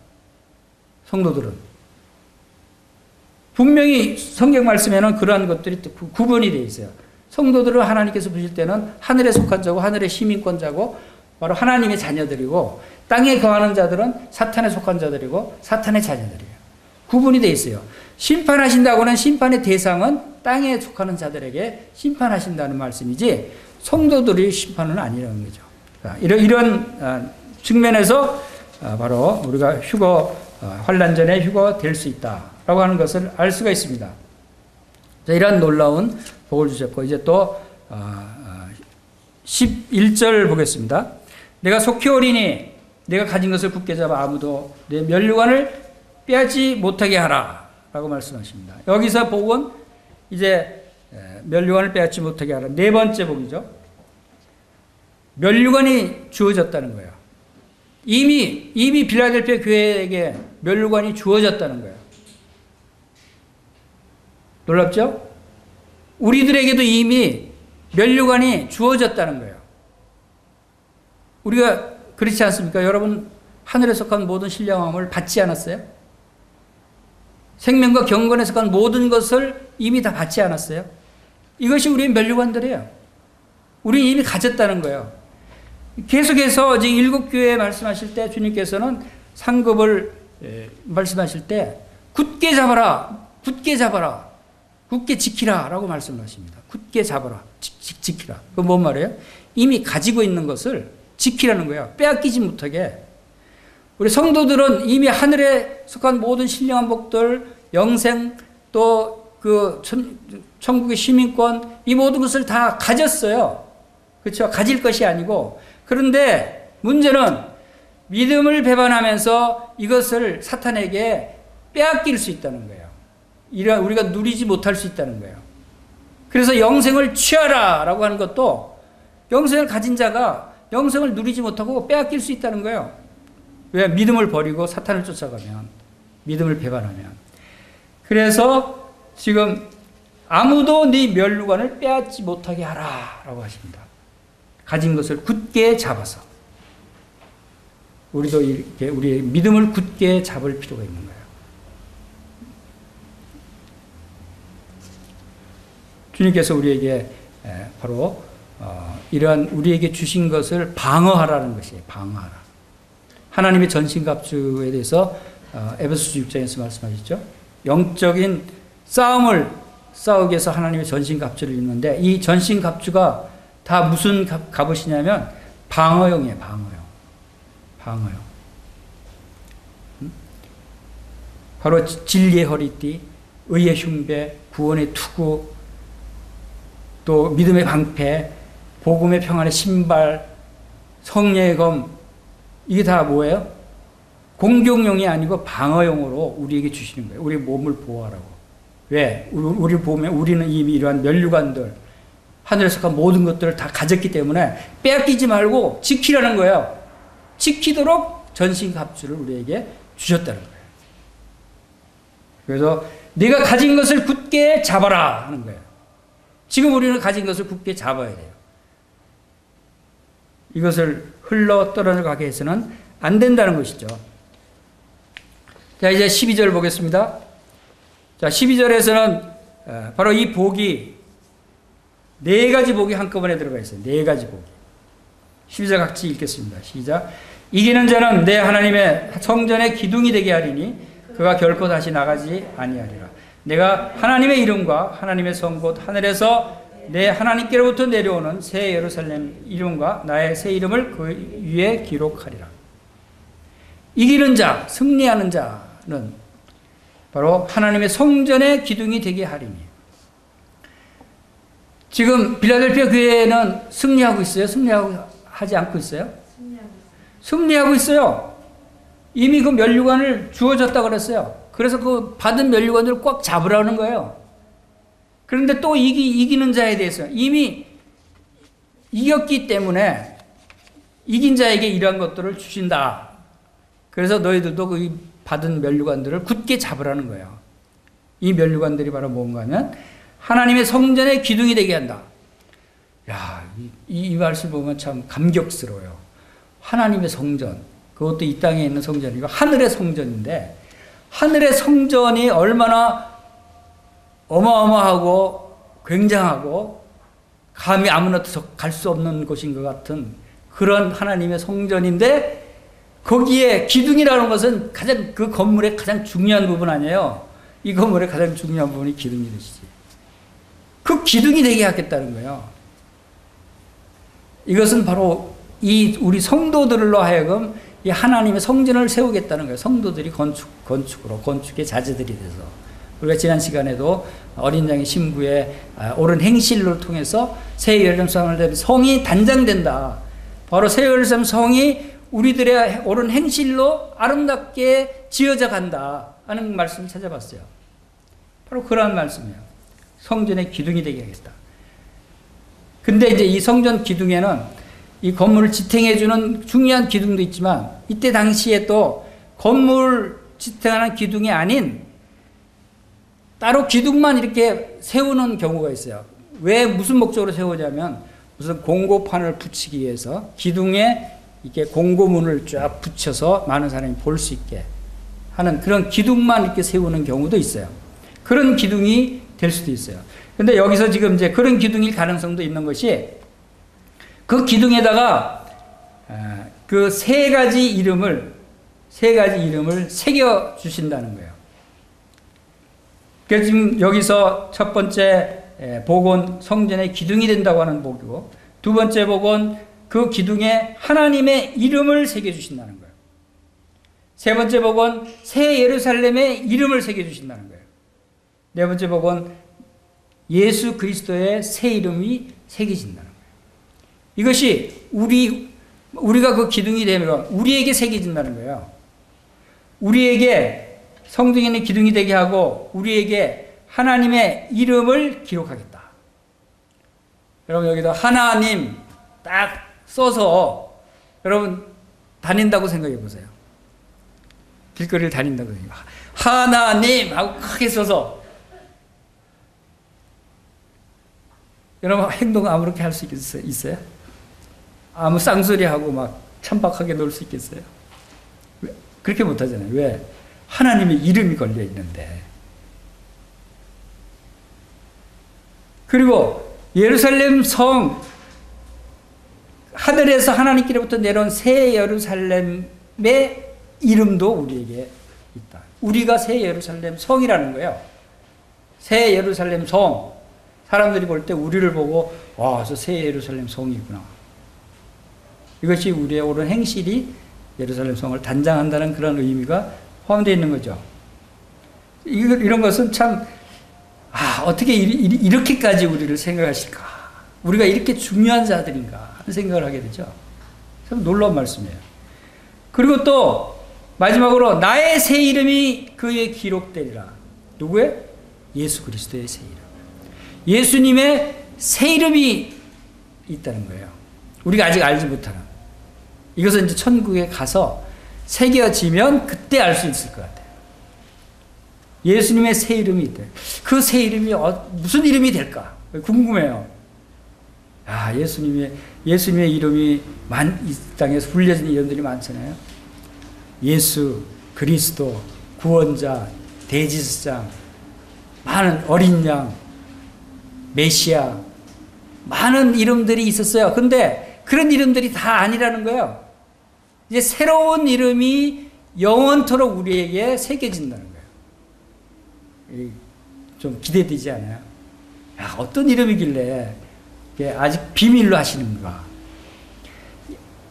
S1: 성도들은. 분명히 성경 말씀에는 그러한 것들이 구분이 되어 있어요. 성도들을 하나님께서 보실 때는 하늘에 속한 자고 하늘의 시민권자고 바로 하나님의 자녀들이고 땅에 거하는 자들은 사탄에 속한 자들이고 사탄의 자녀들이에요. 구분이 되어 있어요. 심판하신다고는 심판의 대상은 땅에 속하는 자들에게 심판하신다는 말씀이지 성도들의 심판은 아니라는 거죠. 이런 측면에서 바로 우리가 환란 전에 휴거될 수 있다라고 하는 것을 알 수가 있습니다. 이런 놀라운 복을 주셨고 이제 또 11절 보겠습니다. 내가 속히 오리니 내가 가진 것을 굳게 잡아 아무도 내 면류관을 빼앗지 못하게 하라 라고 말씀하십니다. 여기서 복은 이제 면류관을 빼앗지 못하게 하라. 네 번째 복이죠. 면류관이 주어졌다는 거예요. 이미 빌라델피아 교회에게 면류관이 주어졌다는 거예요. 놀랍죠? 우리들에게도 이미 면류관이 주어졌다는 거예요. 우리가 그렇지 않습니까? 여러분 하늘에 속한 모든 신령함을 받지 않았어요? 생명과 경건에 속한 모든 것을 이미 다 받지 않았어요? 이것이 우리의 면류관들이에요. 우리는 이미 가졌다는 거예요. 계속해서 지금 7교회 말씀하실 때 주님께서는 상급을 말씀하실 때 굳게 잡아라, 굳게 잡아라, 굳게 지키라 라고 말씀하십니다. 굳게 잡아라, 지키라. 그건 뭔 말이에요? 이미 가지고 있는 것을 지키라는 거예요. 빼앗기지 못하게. 우리 성도들은 이미 하늘에 속한 모든 신령한 복들, 영생, 또 그 천국의 시민권, 이 모든 것을 다 가졌어요. 그렇죠? 가질 것이 아니고. 그런데 문제는 믿음을 배반하면서 이것을 사탄에게 빼앗길 수 있다는 거예요. 우리가 누리지 못할 수 있다는 거예요. 그래서 영생을 취하라 라고 하는 것도 영생을 가진 자가 영생을 누리지 못하고 빼앗길 수 있다는 거예요. 왜? 믿음을 버리고 사탄을 쫓아가면, 믿음을 배반하면. 그래서 지금 아무도 네 면류관을 빼앗지 못하게 하라 라고 하십니다. 가진 것을 굳게 잡아서. 우리도 이렇게 우리의 믿음을 굳게 잡을 필요가 있는 거예요. 주님께서 우리에게 바로 이러한 우리에게 주신 것을 방어하라는 것이에요. 방어하라. 하나님의 전신갑주에 대해서 에베소서 6장에서 말씀하셨죠. 영적인 싸움을 싸우기 위해서 하나님의 전신갑주를 입는데 이 전신갑주가 다 무슨 갑옷이냐면 방어용이에요. 방어용. 바로 진리의 허리띠, 의의 흉배, 구원의 투구, 또 믿음의 방패, 복음의 평안의 신발, 성령의 검, 이게 다 뭐예요? 공격용이 아니고 방어용으로 우리에게 주시는 거예요. 우리 몸을 보호하라고. 왜? 우리를 보면 우리는 이미 이러한 면류관들, 하늘에서 속한 모든 것들을 다 가졌기 때문에 빼앗기지 말고 지키라는 거예요. 지키도록 전신갑주를 우리에게 주셨다는 거예요. 그래서 네가 가진 것을 굳게 잡아라 하는 거예요. 지금 우리는 가진 것을 굳게 잡아야 돼요. 이것을 흘러 떨어져가게 해서는 안 된다는 것이죠. 자, 이제 12절 보겠습니다. 자, 12절에서는 바로 이 복이 4가지 복이 한꺼번에 들어가 있어요. 4가지 복이. 12절 같이 읽겠습니다. 시작. 이기는 자는 내 하나님의 성전의 기둥이 되게 하리니 그가 결코 다시 나가지 아니하리라. 내가 하나님의 이름과 하나님의 성 곧 하늘에서 내 하나님께로부터 내려오는 새 예루살렘 이름과 나의 새 이름을 그 위에 기록하리라. 이기는 자, 승리하는 자는 바로 하나님의 성전의 기둥이 되게 하리니. 지금 빌라델피아 교회는 승리하고 있어요? 승리하지 않고 있어요? 승리하고 있어요. 이미 그 면류관을 주어졌다고 그랬어요. 그래서 그 받은 면류관들을 꽉 잡으라는 거예요. 그런데 또 이기는 자에 대해서 이미 이겼기 때문에 이긴 자에게 이러한 것들을 주신다. 그래서 너희들도 그 받은 면류관들을 굳게 잡으라는 거예요. 이 면류관들이 바로 뭔가 하면 하나님의 성전의 기둥이 되게 한다. 야, 이 말씀 보면 참 감격스러워요. 하나님의 성전, 그것도 이 땅에 있는 성전이 아니고 하늘의 성전인데 하늘의 성전이 얼마나 어마어마하고 굉장하고 감히 아무나 갈 수 없는 곳인 것 같은 그런 하나님의 성전인데 거기에 기둥이라는 것은 가장 그 건물의 가장 중요한 부분 아니에요. 이 건물의 가장 중요한 부분이 기둥이 되시지. 그 기둥이 되게 하겠다는 거예요. 이것은 바로 이 우리 성도들로 하여금 이 하나님의 성전을 세우겠다는 거예요. 성도들이 건축의 자제들이 돼서. 우리가 지난 시간에도 어린 양의 신부의 옳은 행실을 통해서 새 예루살렘 성이 단장된다. 바로 새 예루살렘 성이 우리들의 옳은 행실로 아름답게 지어져 간다 하는 말씀을 찾아봤어요. 바로 그러한 말씀이에요. 성전의 기둥이 되게 하겠다. 근데 이제 이 성전 기둥에는 이 건물을 지탱해주는 중요한 기둥도 있지만 이때 당시에 또 건물 지탱하는 기둥이 아닌 따로 기둥만 이렇게 세우는 경우가 있어요. 왜 무슨 목적으로 세우냐면 무슨 공고판을 붙이기 위해서 기둥에 이렇게 공고문을 쫙 붙여서 많은 사람이 볼 수 있게 하는 그런 기둥만 이렇게 세우는 경우도 있어요. 그런 기둥이 될 수도 있어요. 근데 여기서 지금 이제 그런 기둥일 가능성도 있는 것이 그 기둥에다가 그 세 가지 이름을 새겨 주신다는 거예요. 그래서 지금 여기서 첫 번째 복은 성전의 기둥이 된다고 하는 복이고, 두 번째 복은 그 기둥에 하나님의 이름을 새겨 주신다는 거예요. 세 번째 복은 새 예루살렘의 이름을 새겨 주신다는 거예요. 네 번째 복은 예수 그리스도의 새 이름이 새겨진다는 거예요. 이것이 우리가 그 기둥이 되면 우리에게 새겨진다는 거예요. 우리에게 성중에 있는 기둥이 되게 하고 우리에게 하나님의 이름을 기록하겠다. 여러분 여기다 하나님 딱 써서 여러분 다닌다고 생각해 보세요. 길거리를 다닌다고 생각해 보세요. 하나님 하고 크게 써서 여러분 행동 아무렇게 할 수 있어요? 아무 쌍소리하고 막 천박하게 놀 수 있겠어요? 그렇게 못하잖아요. 왜? 하나님의 이름이 걸려 있는데. 그리고 예루살렘 성, 하늘에서 하나님께로부터 내려온 새 예루살렘의 이름도 우리에게 있다. 우리가 새 예루살렘 성이라는 거예요. 새 예루살렘 성. 사람들이 볼 때 우리를 보고 와, 저 새 예루살렘 성이구나. 이것이 우리의 옳은 행실이 예루살렘 성을 단장한다는 그런 의미가 포함되어 있는 거죠. 이런 것은 참 어떻게 이렇게까지 우리를 생각하실까? 우리가 이렇게 중요한 자들인가 하는 생각을 하게 되죠. 참 놀라운 말씀이에요. 그리고 또 마지막으로 나의 새 이름이 그에 기록되리라. 누구의? 예수 그리스도의 새 이름. 예수님의 새 이름이 있다는 거예요. 우리가 아직 알지 못하는. 이것은 이제 천국에 가서 새겨지면 그때 알 수 있을 것 같아요. 예수님의 새 이름이 있대요. 그 새 이름이 무슨 이름이 될까? 궁금해요. 예수님의 이름이 이 땅에서 불려진 이름들이 많잖아요. 예수, 그리스도, 구원자, 대지사장, 많은 어린 양, 메시아, 많은 이름들이 있었어요. 근데 그런 이름들이 다 아니라는 거예요. 이제 새로운 이름이 영원토록 우리에게 새겨진다는 거예요. 좀 기대되지 않아요? 어떤 이름이길래 아직 비밀로 하시는가?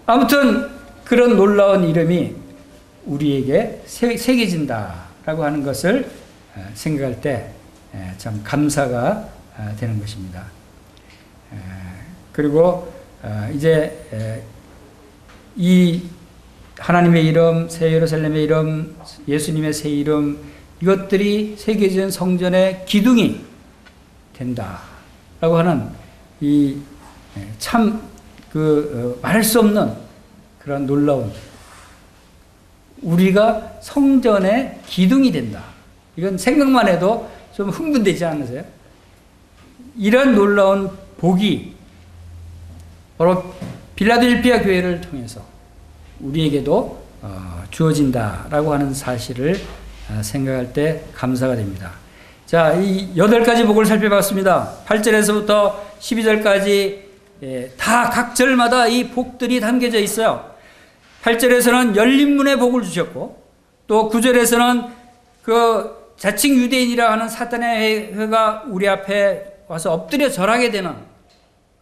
S1: 아무튼 그런 놀라운 이름이 우리에게 새겨진다라고 하는 것을 생각할 때 참 감사가 되는 것입니다. 그리고 이제 이 하나님의 이름, 새 예루살렘의 이름, 예수님의 새 이름, 이것들이 새겨진 성전의 기둥이 된다라고 하는 이 참 말할 수 없는 그런 놀라운, 우리가 성전의 기둥이 된다. 이건 생각만 해도 좀 흥분되지 않으세요? 이런 놀라운 복이 바로 빌라델피아 교회를 통해서 우리에게도 주어진다라고 하는 사실을 생각할 때 감사가 됩니다. 자, 이 8가지 복을 살펴봤습니다. 8절에서부터 12절까지 다 각 절마다 이 복들이 담겨져 있어요. 8절에서는 열린 문의 복을 주셨고, 또 9절에서는 그 자칭 유대인이라 하는 사탄의 회가 우리 앞에 와서 엎드려 절하게 되는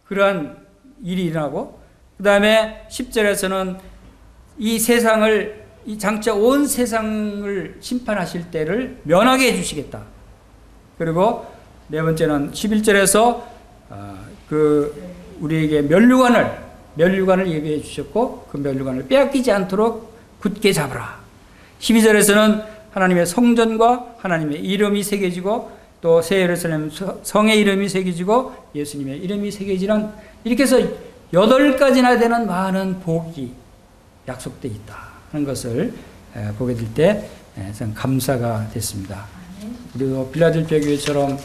S1: 그러한 일이 일어나고, 그 다음에 10절에서는 이 세상을, 이 장차 온 세상을 심판하실 때를 면하게 해주시겠다. 그리고 네 번째는 11절에서 우리에게 면류관을 예비해 주셨고, 그 면류관을 빼앗기지 않도록 굳게 잡으라. 12절에서는 하나님의 성전과 하나님의 이름이 새겨지고, 또 새 예루살렘 성의 이름이 새겨지고 예수님의 이름이 새겨지는, 이렇게 해서 8가지나 되는 많은 복이 약속되어 있다 하는 것을 보게 될 때 참 감사가 됐습니다. 우리도 빌라델피아 교회처럼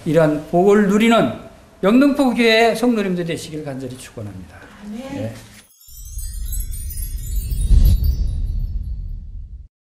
S1: 이러한 복을 누리는 영등포 교회 성도님들 되시길 간절히 축원합니다. 네.